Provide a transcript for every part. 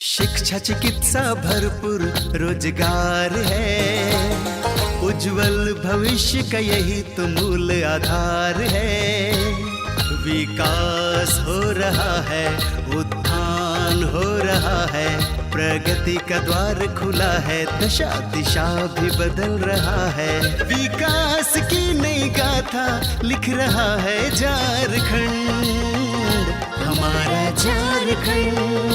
शिक्षा चिकित्सा भरपूर रोजगार है, उज्जवल भविष्य का यही तो मूल आधार है। विकास हो रहा है, उत्थान हो रहा है, प्रगति का द्वार खुला है, दशा दिशा भी बदल रहा है। विकास की नई गाथा लिख रहा है झारखंड, हमारा झारखंड,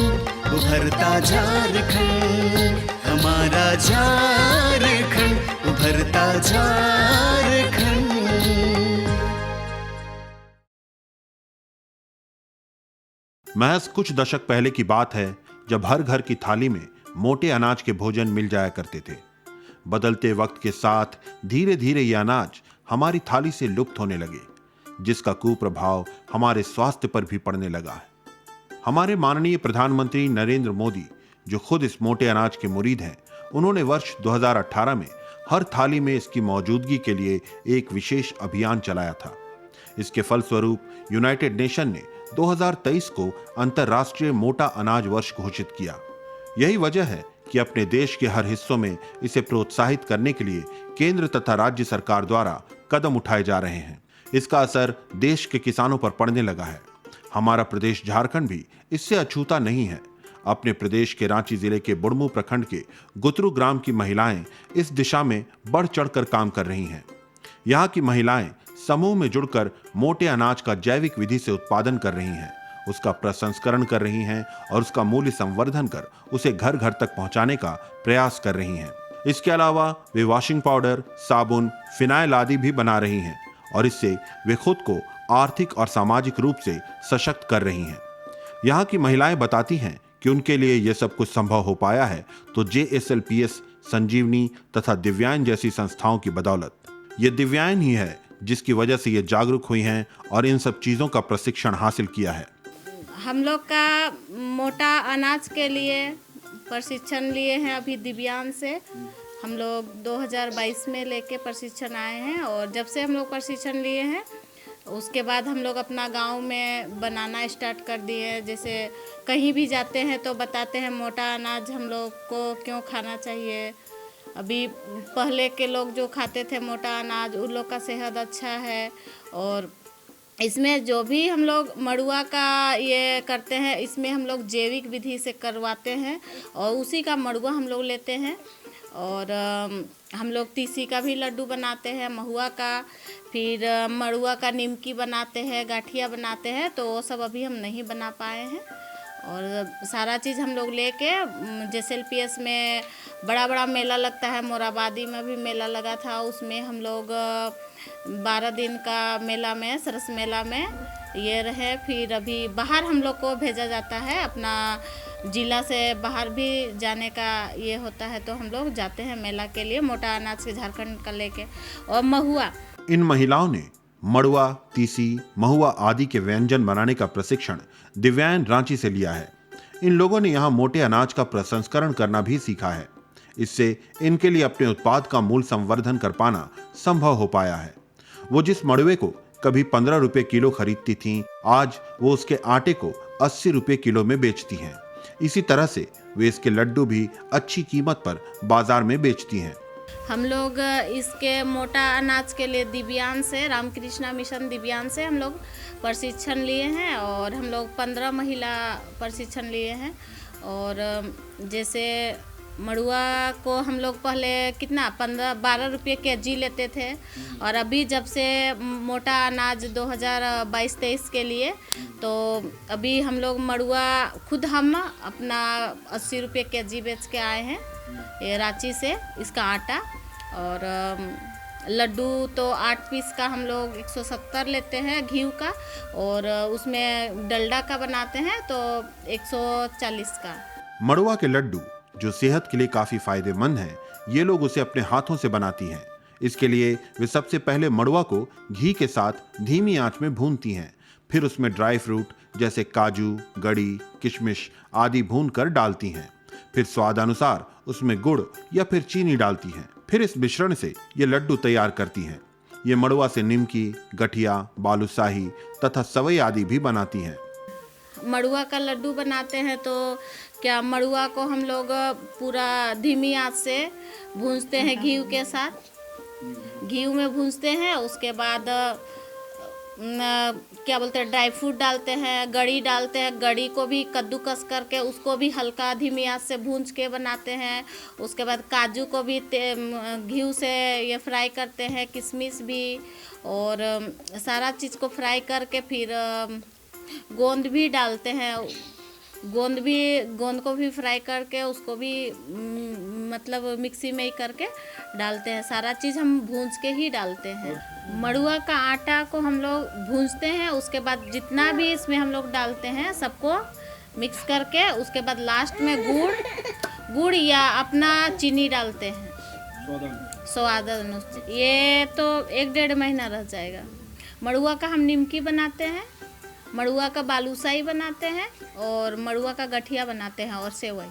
उभरता झारखंड, हमारा झारखंड, उभरता झारखंड। महज कुछ दशक पहले की बात है जब हर घर की थाली में मोटे अनाज के भोजन मिल जाया करते थे। बदलते वक्त के साथ धीरे धीरे ये अनाज हमारी थाली से लुप्त होने लगे, जिसका कुप्रभाव हमारे स्वास्थ्य पर भी पड़ने लगा है। हमारे माननीय प्रधानमंत्री नरेंद्र मोदी, जो खुद इस मोटे अनाज के मुरीद हैं, उन्होंने वर्ष 2018 में हर थाली में इसकी मौजूदगी के लिए एक विशेष अभियान चलाया था। इसके फलस्वरूप यूनाइटेड नेशन ने 2023 को अंतर्राष्ट्रीय मोटा अनाज वर्ष घोषित किया। यही वजह है कि अपने देश के हर हिस्सों में इसे प्रोत्साहित करने के लिए केंद्र तथा राज्य सरकार द्वारा कदम उठाए जा रहे हैं। इसका असर देश के किसानों पर पड़ने लगा है। हमारा प्रदेश झारखंड भी इससे अछूता नहीं है। अपने प्रदेश के रांची जिले के बुढ़मू प्रखंड के गुतरू ग्राम की महिलाएं इस दिशा में बढ़ चढ़कर काम कर रही हैं। यहाँ की महिलाएं समूह में जुड़कर मोटे अनाज का जैविक विधि से उत्पादन कर रही हैं, उसका प्रसंस्करण कर रही हैं और उसका मूल्य संवर्धन कर उसे घर घर तक पहुंचाने का प्रयास कर रही हैं। इसके अलावा वे वॉशिंग पाउडर, साबुन, फिनाइल आदि भी बना रही हैं और इससे वे खुद को आर्थिक और सामाजिक रूप से सशक्त कर रही हैं। यहाँ की महिलाएं बताती हैं कि उनके लिए यह सब कुछ संभव हो पाया है तो JSLPS, संजीवनी तथा दिव्यांग जैसी संस्थाओं की बदौलत। ये दिव्यांग ही है जिसकी वजह से ये जागरूक हुई हैं और इन सब चीज़ों का प्रशिक्षण हासिल किया है। हम लोग का मोटा अनाज के लिए प्रशिक्षण लिए हैं अभी दिव्यांग से। हम लोग 2022 में लेके प्रशिक्षण आए हैं और जब से हम लोग प्रशिक्षण लिए हैं उसके बाद हम लोग अपना गांव में बनाना स्टार्ट कर दिए। जैसे कहीं भी जाते हैं तो बताते हैं मोटा अनाज हम लोग को क्यों खाना चाहिए। अभी पहले के लोग जो खाते थे मोटा अनाज, उन लोग का सेहत अच्छा है। और इसमें जो भी हम लोग मड़ुआ का ये करते हैं, इसमें हम लोग जैविक विधि से करवाते हैं और उसी का मड़ुआ हम लोग लेते हैं। और हम लोग तीसी का भी लड्डू बनाते हैं, महुआ का, फिर मड़ुआ का निमकी बनाते हैं, गाठिया बनाते हैं। तो वो सब अभी हम नहीं बना पाए हैं और सारा चीज़ हम लोग लेके JSLPS में बड़ा बड़ा मेला लगता है। मोराबादी में भी मेला लगा था, उसमें हम लोग 12 दिन का मेला में, सरस मेला में ये रहे। फिर अभी बाहर हम लोग को भेजा जाता है, अपना जिला से बाहर भी जाने का ये होता है तो हम लोग जाते हैं मेला के लिए मोटा अनाज के झारखंड का लेके। और महुआ, इन महिलाओं ने मड़ुआ, तीसी, महुआ आदि के व्यंजन बनाने का प्रशिक्षण दिव्यांग रांची से लिया है। इन लोगों ने यहाँ मोटे अनाज का प्रसंस्करण करना भी सीखा है। इससे इनके लिए अपने उत्पाद का मूल्य संवर्धन कर पाना संभव हो पाया है। वो जिस मड़ुए को कभी 15 रुपए किलो खरीदती थीं, आज वो उसके आटे को 80 रुपए किलो में बेचती हैं। इसी तरह से वे इसके लड्डू भी अच्छी कीमत पर बाजार में बेचती हैं। हम लोग इसके मोटा अनाज के लिए दिव्यांग से, रामकृष्णा मिशन दिव्यांग से हम लोग प्रशिक्षण लिए हैं और हम लोग 15 महिला प्रशिक्षण लिए हैं। और जैसे मड़ुआ को हम लोग पहले कितना 12 रुपये केजी लेते थे और अभी जब से मोटा अनाज 2022-23 के लिए तो अभी हम लोग मड़ुआ खुद हम अपना 80 रुपये केजी बेच के आए हैं ये रांची से, इसका आटा। और लड्डू तो 8 पीस का हम लोग 170 लेते हैं घी का, और उसमें डलडा का बनाते हैं तो 140 का। मड़ुआ के लड्डू जो सेहत के लिए काफी फायदेमंद हैं, ये लोग उसे अपने हाथों से बनाती हैं। इसके लिए वे सबसे पहले मड़ुआ को घी के साथ धीमी आंच में भूनती हैं, फिर उसमें ड्राई फ्रूट जैसे काजू, गड़ी, किशमिश आदि भूनकर डालती हैं। फिर स्वाद अनुसार उसमें गुड़ या फिर चीनी डालती हैं। फिर इस मिश्रण से ये लड्डू तैयार करती हैं। ये मड़ुआ से निमकी, गठिया, बालूशाही तथा सवई आदि भी बनाती हैं। मड़ुआ का लड्डू बनाते हैं तो क्या मड़ुआ को हम लोग पूरा धीमी आंच से भूनते हैं घी के साथ। घी में भूनते हैं, उसके बाद क्या बोलते हैं ड्राई फ्रूट डालते हैं, गड़ी डालते हैं। गड़ी को भी कद्दूकस करके उसको भी हल्का धीमी आंच से भून के बनाते हैं। उसके बाद काजू को भी घी से ये फ्राई करते हैं, किशमिश भी, और सारा चीज़ को फ्राई करके फिर गोंद भी डालते हैं। गोंद को भी फ्राई करके उसको भी मतलब मिक्सी में ही करके डालते हैं। सारा चीज़ हम भूंज के ही डालते हैं। मड़ुआ का आटा को हम लोग भूंजते हैं, उसके बाद जितना भी इसमें हम लोग डालते हैं सबको मिक्स करके उसके बाद लास्ट में गुड़ या अपना चीनी डालते हैं स्वाद अनुसार। ये तो 1-1.5 महीना रह जाएगा। मड़ुआ का हम निमकी बनाते हैं, मड़ुआ का बालूशाही बनाते हैं, और मड़ुआ का गठिया बनाते हैं, और सेवई।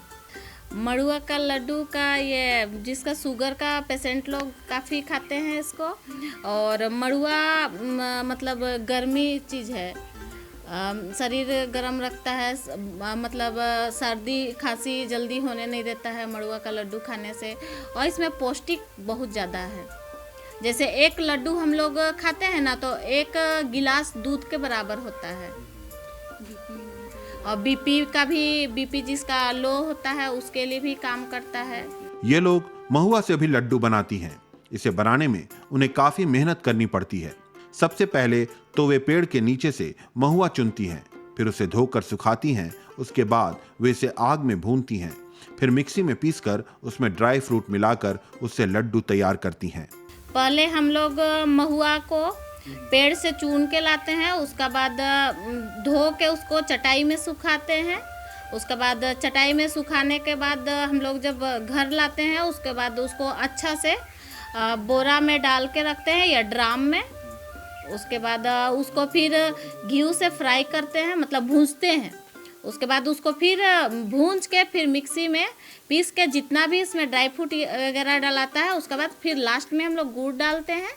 मड़ुआ का लड्डू का ये जिसका शुगर का पेशेंट लोग काफ़ी खाते हैं इसको। और मड़ुआ मतलब गर्मी चीज़ है, शरीर गर्म रखता है, मतलब सर्दी खांसी जल्दी होने नहीं देता है मड़ुआ का लड्डू खाने से। और इसमें पौष्टिक बहुत ज़्यादा है। जैसे एक लड्डू हम लोग खाते हैं ना तो 1 गिलास दूध के बराबर होता है। और बीपी जिसका लो होता है उसके लिए भी काम करता है। ये लोग महुआ से भी लड्डू बनाती हैं। इसे बनाने में उन्हें काफी मेहनत करनी पड़ती है। सबसे पहले तो वे पेड़ के नीचे से महुआ चुनती हैं, फिर उसे धोकर सुखाती हैं। उसके बाद वे इसे आग में भूनती हैं, फिर मिक्सी में पीसकर उसमें ड्राई फ्रूट मिलाकर उससे लड्डू तैयार करती हैं। पहले हम लोग महुआ को पेड़ से चुन के लाते हैं, उसका बाद धो के उसको चटाई में सुखाते हैं। उसके बाद चटाई में सुखाने के बाद हम लोग जब घर लाते हैं उसके बाद उसको अच्छा से बोरा में डाल के रखते हैं या ड्राम में। उसके बाद उसको फिर घी से फ्राई करते हैं, मतलब भूंजते हैं। उसके बाद उसको फिर भूंज के फिर मिक्सी में पीस के जितना भी इसमें ड्राई फ्रूट वगैरह डलाता है उसके बाद फिर लास्ट में हम लोग गुड़ डालते हैं।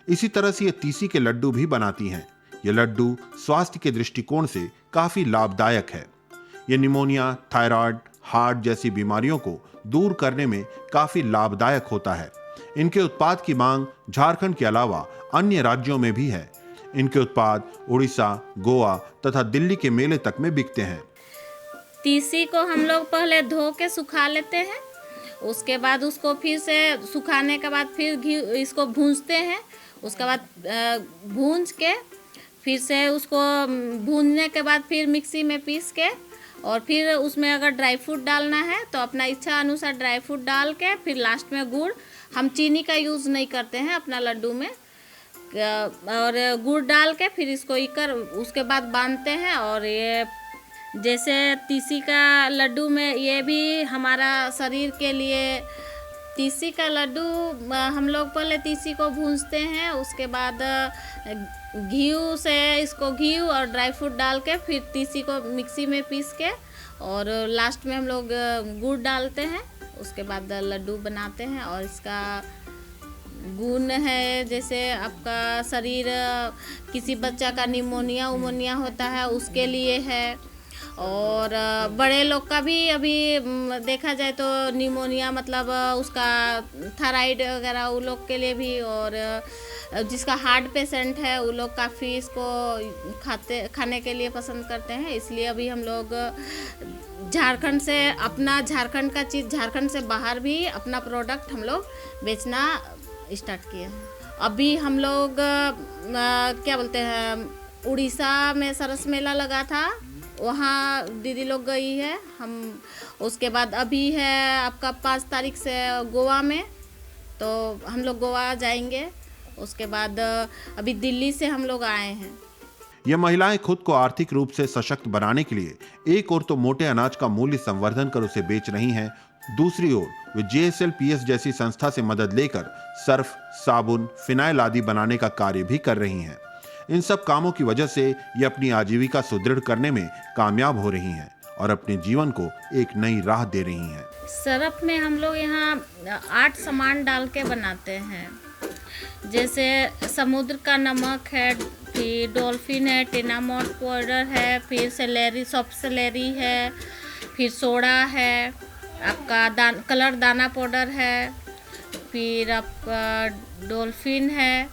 इसी तरह से ये तीसी के लड्डू भी बनाती हैं। ये लड्डू स्वास्थ्य के दृष्टिकोण से काफी लाभदायक है। ये निमोनिया, थायराइड, हार्ट जैसी बीमारियों को दूर करने में काफी लाभदायक होता है। इनके उत्पाद की मांग झारखंड के अलावा अन्य राज्यों में भी है। इनके उत्पाद उड़ीसा, गोवा तथा दिल्ली के मेले तक में बिकते हैं। तीसी को हम लोग पहले धो के सुखा लेते हैं, उसके बाद उसको फिर से सुखाने के बाद फिर घी इसको भूंजते हैं। उसके बाद भूंज के फिर से उसको भूनने के बाद फिर मिक्सी में पीस के और फिर उसमें अगर ड्राई फ्रूट डालना है तो अपना इच्छा अनुसार ड्राई फ्रूट डाल के फिर लास्ट में गुड़। हम चीनी का यूज़ नहीं करते हैं अपना लड्डू में, और गुड़ डाल के फिर इसको उसके बाद बांधते हैं। और ये जैसे तीसी का लड्डू में ये भी हमारा शरीर के लिए, तीसी का लड्डू हम लोग पहले तीसी को भूंजते हैं, उसके बाद घी से इसको घी और ड्राई फ्रूट डाल के फिर तीसी को मिक्सी में पीस के और लास्ट में हम लोग गुड़ डालते हैं। उसके बाद लड्डू बनाते हैं। और इसका गुण है जैसे आपका शरीर, किसी बच्चा का निमोनिया होता है उसके लिए है, और बड़े लोग का भी अभी देखा जाए तो निमोनिया मतलब उसका थायराइड वगैरह वो लोग के लिए भी, और जिसका हार्ट पेशेंट है वो लोग काफ़ी इसको खाने के लिए पसंद करते हैं। इसलिए अभी हम लोग झारखंड से अपना झारखंड का चीज़, झारखंड से बाहर भी अपना प्रोडक्ट हम लोग बेचना स्टार्ट किए हैं। अभी हम लोग क्या बोलते हैं, उड़ीसा में सरस मेला लगा था, वहाँ दीदी लोग गई है। हम उसके बाद अभी है आपका 5 तारीख से गोवा में, तो हम लोग गोवा जाएंगे। उसके बाद अभी दिल्ली से हम लोग आए हैं। ये महिलाएं खुद को आर्थिक रूप से सशक्त बनाने के लिए एक ओर तो मोटे अनाज का मूल्य संवर्धन कर उसे बेच रही हैं, दूसरी ओर वे JSLPS जैसी संस्था से मदद लेकर सर्फ, साबुन, फिनाइल आदि बनाने का कार्य भी कर रही हैं। इन सब कामों की वजह से ये अपनी आजीविका सुदृढ़ करने में कामयाब हो रही हैं और अपने जीवन को एक नई राह दे रही हैं। सर्फ में हम लोग यहाँ 8 सामान डाल के बनाते हैं। जैसे समुद्र का नमक है, फिर डॉल्फिन है, टिनामोट पाउडर है, फिर सेलेरी, सॉफ्ट सेलेरी है, फिर सोडा है, आपका कलर दाना पाउडर है, फिर आपका डॉल्फिन है।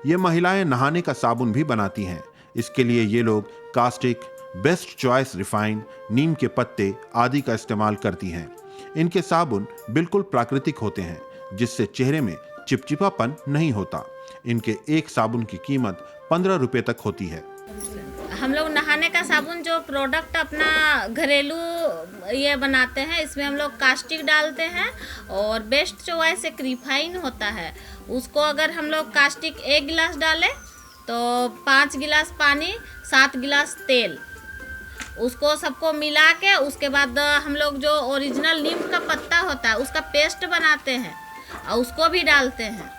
ये महिलाएं नहाने का साबुन भी बनाती हैं। इसके लिए ये लोग कास्टिक, बेस्ट चॉइस रिफाइन, नीम के पत्ते आदि का इस्तेमाल करती हैं। इनके साबुन बिल्कुल प्राकृतिक होते हैं, जिससे चेहरे में चिपचिपापन नहीं होता। इनके एक साबुन की कीमत 15 रुपए तक होती है। हम लोग नहाने का साबुन जो प्रोडक्ट अपना घरेलू ये बनाते हैं, इसमें हम लोग कास्टिक डालते हैं और बेस्ट चॉइस एक रिफाइन होता है। उसको अगर हम लोग कास्टिक 1 गिलास डालें तो 5 गिलास पानी, 7 गिलास तेल, उसको सबको मिला के उसके बाद हम लोग जो ओरिजिनल नीम का पत्ता होता है उसका पेस्ट बनाते हैं और उसको भी डालते हैं।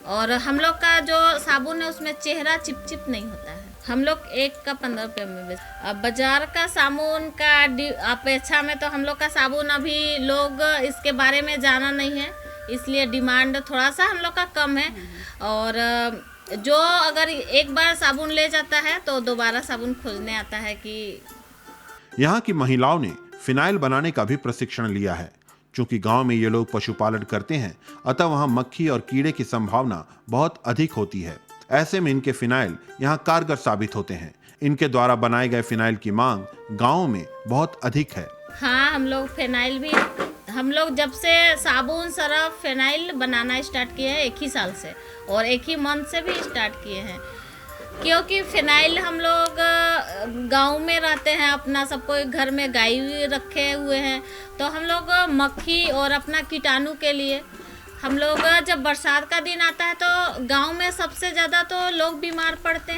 और हम लोग का जो साबुन है उसमें चेहरा चिपचिप नहीं होता है। हम लोग एक का 15 रुपये में बेचते। अब बाजार का साबुन का अपेक्षा में तो हम लोग का साबुन अभी लोग इसके बारे में जाना नहीं है, इसलिए डिमांड थोड़ा सा हम लोग का कम है। और जो अगर एक बार साबुन ले जाता है तो दोबारा साबुन खोजने आता है। कि यहाँ की महिलाओं ने फिनाइल बनाने का भी प्रशिक्षण लिया है। चूंकि गांव में ये लोग पशुपालन करते हैं, अतः वहाँ मक्खी और कीड़े की संभावना बहुत अधिक होती है। ऐसे में इनके फिनाइल यहाँ कारगर साबित होते हैं। इनके द्वारा बनाए गए फिनाइल की मांग गाँव में बहुत अधिक है। हाँ, हम लोग फिनाइल भी, हम लोग जब से साबुन, सरफ, फिनाइल बनाना स्टार्ट किए हैं 1 ही साल से, और 1 ही मंथ से भी स्टार्ट किए हैं। क्योंकि फिनाइल हम लोग गांव में रहते हैं, अपना सबको घर में गाय रखे हुए हैं, तो हम लोग मक्खी और अपना कीटाणु के लिए हम लोग जब बरसात का दिन आता है तो गांव में सबसे ज़्यादा तो लोग बीमार पड़ते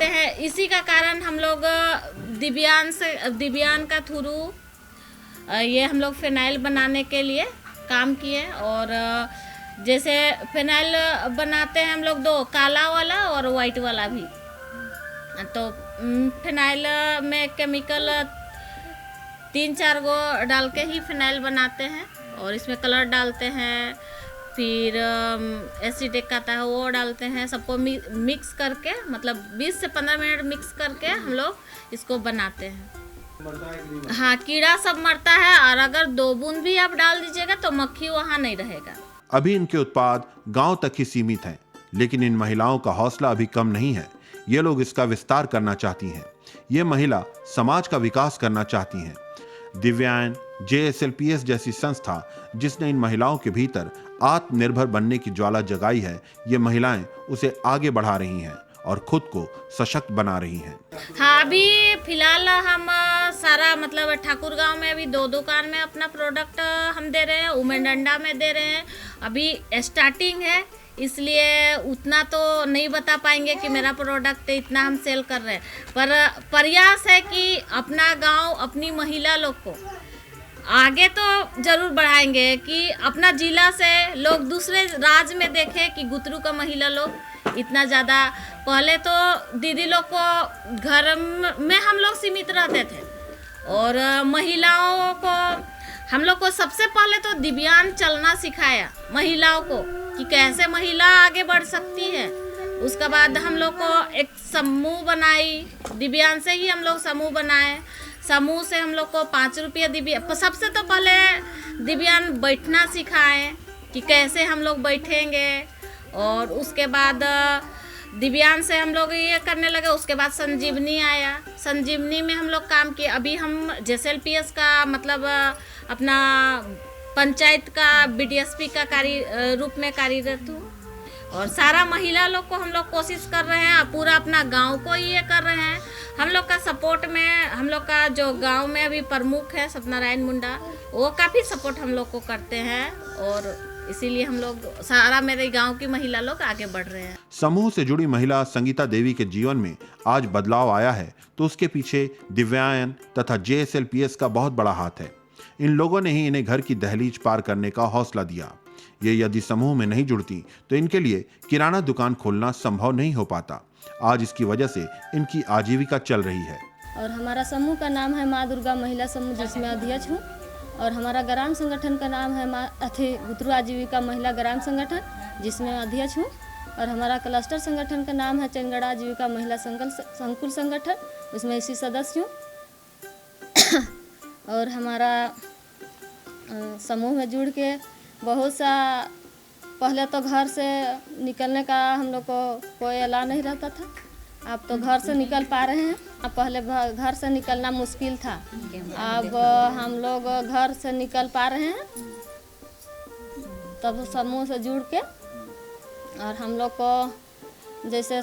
हैं। इसी का कारण हम लोग दिव्यान का थ्रू ये हम लोग फिनाइल बनाने के लिए काम किए। और जैसे फिनाइल बनाते हैं हम लोग 2, काला वाला और वाइट वाला भी। तो फिनाइल में केमिकल 3-4 गो डाल के ही फिनाइल बनाते हैं, और इसमें कलर डालते हैं, फिर एसिडिक आता है वो डालते हैं, सबको मिक्स करके, मतलब 20 से 15 मिनट मिक्स करके हम लोग इसको बनाते हैं। हाँ, कीड़ा सब मरता है, और अगर 2 बूंद भी आप डाल दीजिएगा तो मक्खी वहाँ नहीं रहेगा। अभी इनके उत्पाद गांव तक ही सीमित हैं, लेकिन इन महिलाओं का हौसला अभी कम नहीं है। ये लोग इसका विस्तार करना चाहती हैं। ये महिला समाज का विकास करना चाहती हैं। दिव्यांग, JSLPS जैसी संस्था जिसने इन महिलाओं के भीतर आत्मनिर्भर बनने की ज्वाला जगाई है, ये महिलाएं उसे आगे बढ़ा रही हैं और खुद को सशक्त बना रही हैं। हाँ, अभी फिलहाल हम सारा मतलब ठाकुर गांव में अभी 2 दुकान में अपना प्रोडक्ट हम दे रहे हैं, उमेंडंडा में दे रहे हैं। अभी स्टार्टिंग है, इसलिए उतना तो नहीं बता पाएंगे कि मेरा प्रोडक्ट इतना हम सेल कर रहे हैं, पर प्रयास है कि अपना गांव, अपनी महिला लोग को आगे तो जरूर बढ़ाएंगे, कि अपना जिला से लोग दूसरे राज्य में देखें कि गुतरू का महिला लोग इतना ज़्यादा। पहले तो दीदी लोग को घर में हम लोग सीमित रहते थे, और महिलाओं को हम लोग को सबसे पहले तो दिव्यांग चलना सिखाया महिलाओं को, कि कैसे महिला आगे बढ़ सकती है। उसके बाद हम लोग को एक समूह बनाई, दिव्यांग से ही हम लोग समूह बनाए। समूह से हम लोग को 5 रुपये दिव्यांग, सबसे तो पहले दिव्यांग बैठना सिखाए कि कैसे हम लोग बैठेंगे, और उसके बाद दिव्यांग से हम लोग ये करने लगे। उसके बाद संजीवनी आया, संजीवनी में हम लोग काम किए। अभी हम JSLPS का मतलब अपना पंचायत का BDSP का रूप में कार्यरत हूँ, और सारा महिला लोग को हम लोग कोशिश कर रहे हैं, पूरा अपना गांव को ये कर रहे हैं। हम लोग का सपोर्ट में, हम लोग का जो गांव में अभी प्रमुख है सत्यनारायण मुंडा, वो काफ़ी सपोर्ट हम लोग को करते हैं, और इसीलिए हम लोग सारा मेरे गांव की महिला लोग आगे बढ़ रहे हैं। समूह से जुड़ी महिला संगीता देवी के जीवन में आज बदलाव आया है, तो उसके पीछे दिव्यांग तथा JSLPS का बहुत बड़ा हाथ है। इन लोगों ने ही इन्हें घर की दहलीज पार करने का हौसला दिया। ये यदि समूह में नहीं जुड़ती तो इनके लिए किराना दुकान खोलना संभव नहीं हो पाता। आज इसकी वजह से इनकी आजीविका चल रही है। और हमारा समूह का नाम है माँ दुर्गा महिला समूह, जिसमें अध्यक्ष हूँ। और हमारा ग्राम संगठन का नाम है गुतरू आजीविका महिला ग्राम संगठन, जिसमें अध्यक्ष हूँ। और हमारा क्लस्टर संगठन का नाम है चंगड़ा आजीविका महिला संकुल संगठन, उसमें इसी सदस्य हूँ। और हमारा समूह में जुड़ के बहुत सा, पहले तो घर से निकलने का हम लोग को कोई अलाउ नहीं रहता था, अब तो घर से निकल पा रहे हैं। अब पहले घर से निकलना मुश्किल था, अब हम लोग घर से निकल पा रहे हैं। तब समूह से जुड़ के और हम लोग को जैसे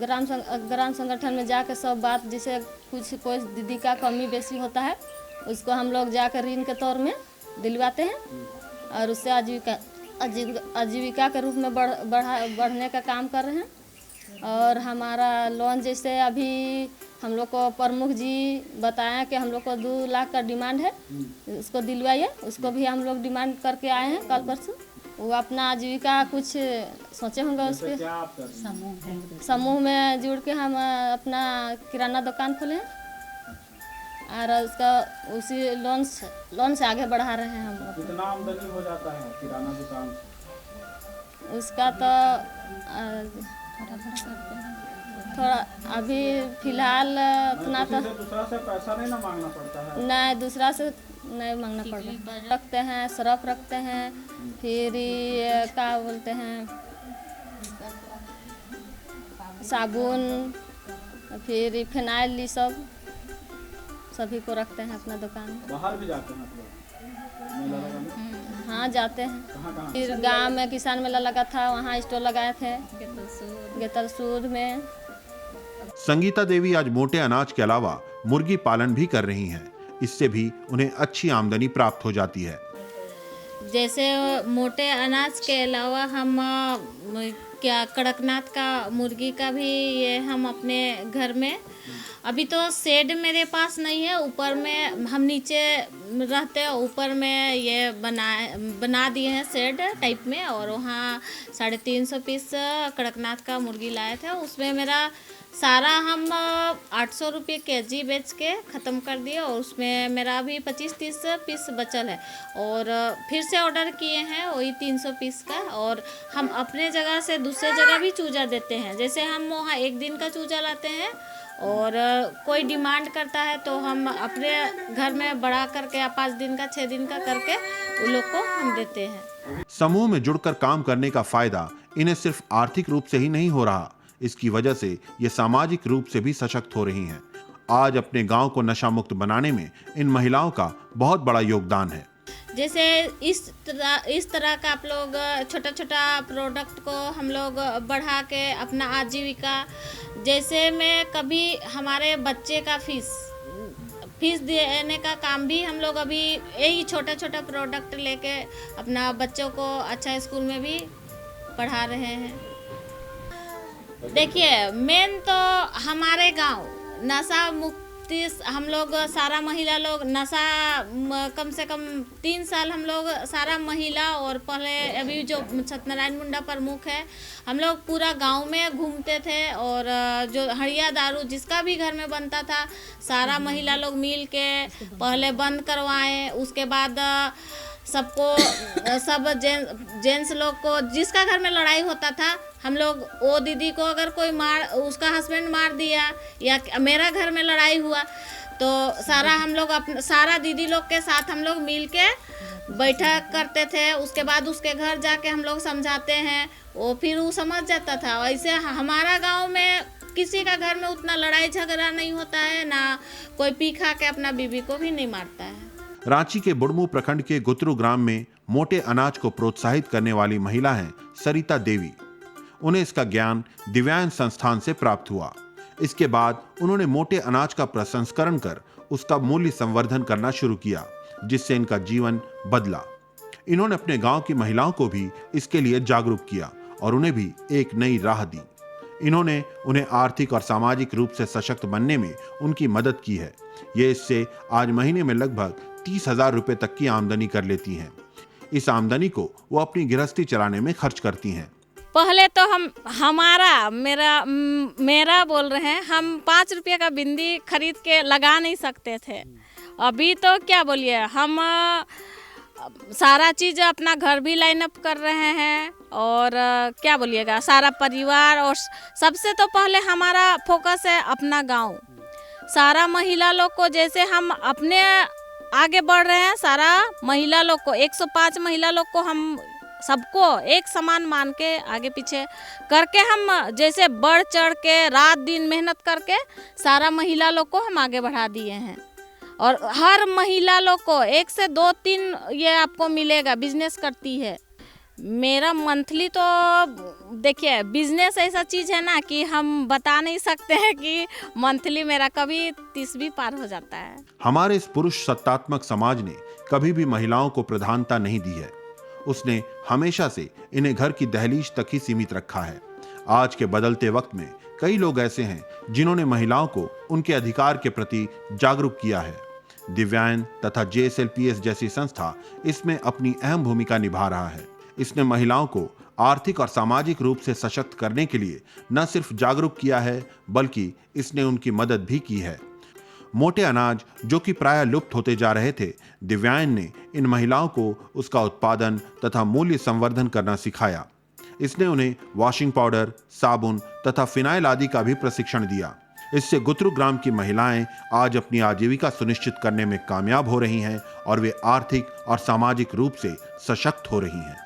ग्राम संगठन में जाकर सब बात, जैसे कोई दीदी का कमी बेसी होता है उसको हम लोग जाकर ऋण के तौर में दिलवाते हैं और उससे आजीविका के रूप में बढ़ने का काम कर रहे हैं। और हमारा लोन जैसे अभी हम लोग को प्रमुख जी बताया कि हम लोग को 2 लाख का डिमांड है, उसको दिलवाइए। उसको भी हम लोग डिमांड करके आए हैं कल परसों। वो अपना आजीविका कुछ सोचे होंगे उसके समूह में जुड़ के हम अपना किराना दुकान खोले और उसका उसी लोन से आगे बढ़ा रहे हैं हम लोग। कितना आमदनी हो जाता है किराना दुकान से? उसका तो थोड़ा अभी फिलहाल उतना तो दूसरा से पैसा नहीं ना मांगना पड़ता है? नहीं, दूसरा से नहीं मांगना पड़ता। रखते हैं, सरफ रखते हैं, फिर ये क्या बोलते हैं साबुन, फिर फिनाइल, ये सब सभी को रखते हैं अपना दुकान में। बाहर भी जाते हैं आप लोग मेला लगाने? हाँ जाते हैं। कहाँ? फिर गांव में किसान मेला लगा था, वहाँ स्टॉल लगाए थे गेतलसूद में। संगीता देवी आज मोटे अनाज के अलावा मुर्गी पालन भी कर रही हैं। इससे भी उन्हें अच्छी आमदनी प्राप्त हो जाती है। जैसे मोटे अनाज के अलावा हम क्या कड़कनाथ का मुर्गी का भी ये हम अपने घर में, अभी तो शेड मेरे पास नहीं है, ऊपर में हम नीचे रहते हैं, ऊपर में ये बना दिए हैं शेड टाइप में, और वहाँ 350 पीस कड़कनाथ का मुर्गी लाए थे। उसमें मेरा सारा हम 800 रुपये केजी बेच के ख़त्म कर दिए, और उसमें मेरा अभी 25-30 पीस बचल है, और फिर से ऑर्डर किए हैं वही 300 पीस का। और हम अपने जगह से दूसरे जगह भी चूजा देते हैं। जैसे हम वहाँ 1 दिन का चूजा लाते हैं, और कोई डिमांड करता है तो हम अपने घर में बड़ा करके 5 दिन का 6 दिन का करके उन लोग को हम देते हैं। समूह में जुड़कर काम करने का फायदा इन्हें सिर्फ आर्थिक रूप से ही नहीं हो रहा, इसकी वजह से ये सामाजिक रूप से भी सशक्त हो रही हैं। आज अपने गांव को नशा मुक्त बनाने में इन महिलाओं का बहुत बड़ा योगदान है। जैसे इस तरह का आप लोग छोटा छोटा प्रोडक्ट को हम लोग बढ़ा के अपना आजीविका, जैसे मैं कभी हमारे बच्चे का फीस देने का काम भी हम लोग अभी यही छोटा छोटा प्रोडक्ट लेके अपना बच्चों को अच्छा स्कूल में भी पढ़ा रहे हैं। देखिए, मेन तो हमारे गांव नशा मुक्ति, हम लोग सारा महिला लोग नशा कम से कम 3 साल हम लोग सारा महिला, और पहले अभी जो सत्यनारायण मुंडा प्रमुख है, हम लोग पूरा गांव में घूमते थे, और जो हड़िया दारू जिसका भी घर में बनता था सारा महिला लोग मिल के पहले बंद करवाएं। उसके बाद सब जेंट्स लोग को जिसका घर में लड़ाई होता था, हम लोग वो दीदी को अगर कोई उसका हस्बैंड मार दिया या मेरा घर में लड़ाई हुआ तो सारा हम लोग सारा दीदी लोग के साथ हम लोग मिल के बैठक करते थे। उसके बाद उसके घर जाके हम लोग समझाते हैं, वो फिर वो समझ जाता था। ऐसे हमारा गांव में किसी का घर में उतना लड़ाई झगड़ा नहीं होता है, ना कोई पी खा के अपना बीबी को भी नहीं मारता है। रांची के बुढ़मू प्रखंड के गुतरू ग्राम में मोटे अनाज को प्रोत्साहित करने वाली महिला हैं सरिता देवी। उन्हें इसका ज्ञान दिव्यांग संस्थान से प्राप्त हुआ। इसके बाद उन्होंने मोटे अनाज का प्रसंस्करण कर उसका मूल्य संवर्धन करना शुरू किया, जिससे इनका जीवन बदला। इन्होंने अपने गांव की महिलाओं को भी इसके लिए जागरूक किया और उन्हें भी एक नई राह दी। इन्होंने उन्हें आर्थिक और सामाजिक रूप से सशक्त बनने में उनकी मदद की है। ये इससे आज महीने में लगभग 30,000 रुपए तक की आमदनी कर लेती हैं। इस आमदनी को वो अपनी गृहस्थी चलाने में खर्च करती हैं। पहले तो मेरा बोल रहे हैं, हम 5 रुपये का बिंदी खरीद के लगा नहीं सकते थे। अभी तो क्या बोलिए, हम सारा चीज़ अपना घर भी लाइन अप कर रहे हैं, और क्या बोलिएगा, सारा परिवार। और सबसे तो पहले हमारा फोकस है अपना गांव। सारा महिला लोग को, जैसे हम अपने आगे बढ़ रहे हैं, सारा महिला लोग को 105 महिला लोग को हम सबको एक समान मान के आगे पीछे करके हम जैसे बढ़ चढ़ के रात दिन मेहनत करके सारा महिला लोग को हम आगे बढ़ा दिए हैं। और हर महिला लोग को 1 से 2-3 ये आपको मिलेगा बिजनेस करती है। मेरा मंथली तो देखिए, बिजनेस ऐसा चीज़ है ना कि हम बता नहीं सकते हैं कि मंथली मेरा कभी 30 भी पार हो जाता है। हमारे इस पुरुष सत्तात्मक समाज ने कभी भी महिलाओं को प्रधानता नहीं दी है। उसने हमेशा से इन्हें घर की दहलीज तक ही सीमित रखा है। आज के बदलते वक्त में कई लोग ऐसे हैं जिन्होंने महिलाओं को उनके अधिकार के प्रति जागरूक किया है। दिव्यांग तथा JSLPS जैसी संस्था इसमें अपनी अहम भूमिका निभा रहा है। इसने महिलाओं को आर्थिक और सामाजिक रूप से सशक्त करने के लिए न सिर्फ जागरूक किया है, बल्कि इसने उनकी मदद भी की है। मोटे अनाज जो कि प्रायः लुप्त होते जा रहे थे, दिव्यांग ने इन महिलाओं को उसका उत्पादन तथा मूल्य संवर्धन करना सिखाया। इसने उन्हें वॉशिंग पाउडर, साबुन तथा फिनाइल आदि का भी प्रशिक्षण दिया। इससे गुरुग्राम की महिलाएं आज अपनी आजीविका सुनिश्चित करने में कामयाब हो रही हैं और वे आर्थिक और सामाजिक रूप से सशक्त हो रही हैं।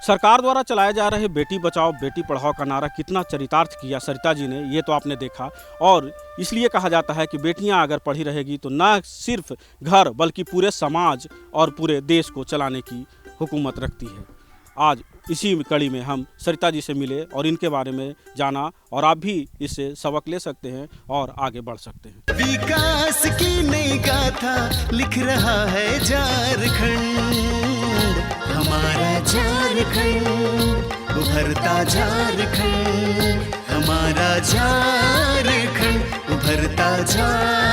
सरकार द्वारा चलाए जा रहे बेटी बचाओ बेटी पढ़ाओ का नारा कितना चरितार्थ किया सरिता जी ने, ये तो आपने देखा। और इसलिए कहा जाता है कि बेटियां अगर पढ़ी रहेगी तो न सिर्फ घर बल्कि पूरे समाज और पूरे देश को चलाने की हुकूमत रखती है। आज इसी कड़ी में हम सरिता जी से मिले और इनके बारे में जाना, और आप भी इससे सबक ले सकते हैं और आगे बढ़ सकते हैं। विकास की नई गाथा लिख रहा है झारखंड, हमारा झारखंड, उभरता झारखंड, हमारा झारखंड, उभरता झारखंड।